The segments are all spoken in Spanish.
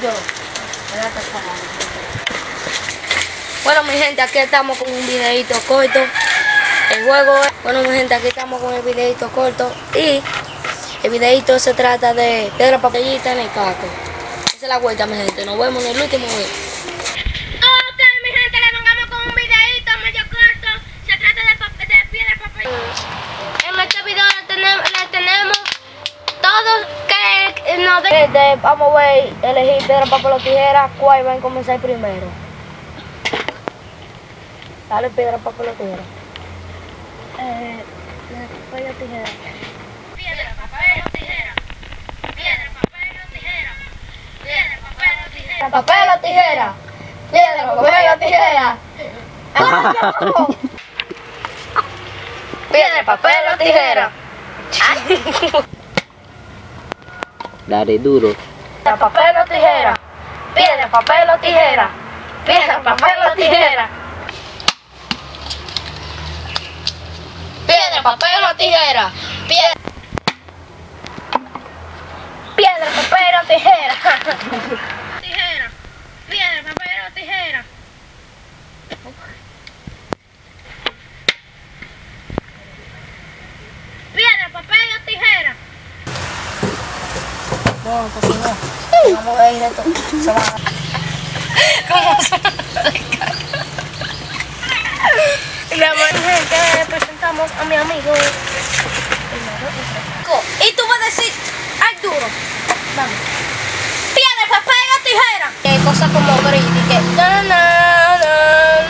Yo. Bueno, mi gente, aquí estamos con un videito corto. El juego es... Bueno, mi gente, aquí estamos con el videito corto. Y el videito se trata de piedra, papelita en el caco. Esa es la vuelta, mi gente. Nos vemos en el último video. Ok, mi gente, le vengamos con un videito medio corto. Se trata de piedra, papelita. En este video le tenemos todos que nos Gente, vamos a ver, elegir piedra, papel o tijera. ¿Cuál va a comenzar primero? Dale piedra, papel o tijera. Papel o tijera. Piedra, papel o tijera. Piedra, papel o tijera. Piedra, papel o tijera. Papel o tijera. Piedra, papel o tijera. Piedra, papel o tijera. Dale duro. Piedra, papel o tijera. Piedra, papel o tijera. Piedra, papel o tijera. Piedra, papel o tijera. Piedra, papel o tijera. Tijera. Piedra, papel o tijera. Piedra, papel o tijera. No, pues no. Vamos a ir esto. Se va. ¿Cómo se gente, presentamos a mi amigo. Y tú vas a decir, ay duro. Vamos. Piedra, papel o tijera. Que cosas como gris y que na na na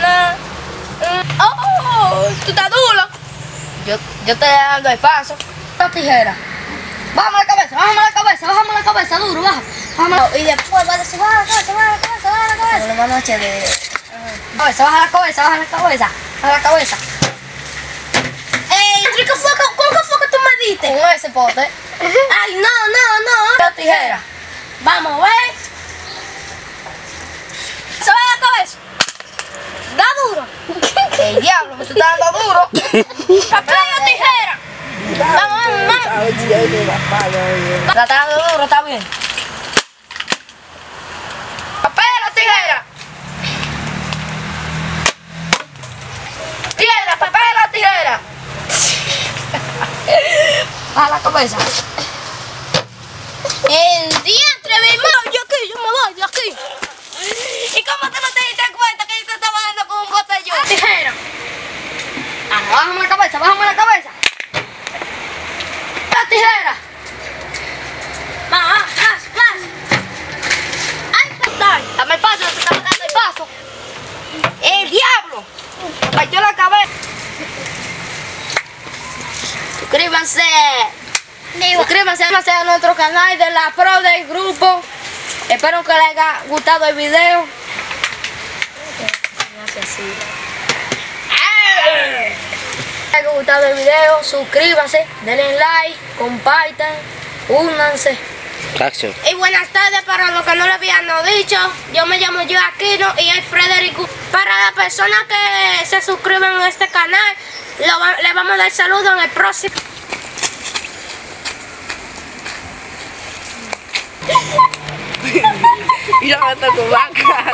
na. Oh, tú estás duro. Yo te dando el paso. La tijera. Bájame la cabeza, bájame la cabeza, duro, baja. Y después vas a decir, baja la cabeza, baja la cabeza, baja la cabeza. Una noche de... baja la cabeza, baja la cabeza, baja la cabeza. ¿Qué fue que tú me diste? Con ese pote. Ay, no. La tijera. Vamos a ver. Se va la cabeza. Da duro. El diablo, me está dando duro. Papel o tijera. Vamos. La está dando duro, está bien. Papel o tijera. Piedra, papel o tijera. A la cabeza. El diantre, mi hermano. Yo me voy de aquí. ¿Y cómo te no te diste cuenta que yo te estaba dando con un botellón? Tijera. Bájame la cabeza, bájame la cabeza. La tijera. Más. Ay, dale. Dame el paso, te estaba dando el paso. El diablo. Me partió la cabeza. Suscríbanse a nuestro canal de la Pro del grupo. Espero que les haya gustado el video. Si les haya gustado el video, suscríbanse, denle like, compartan, únanse. Acción. Y buenas tardes para los que no lo habían dicho. Yo me llamo Joaquino y es Frederico. Para las personas que se suscriben a este canal, les vamos a dar saludos en el próximo. Y la mata con vaca.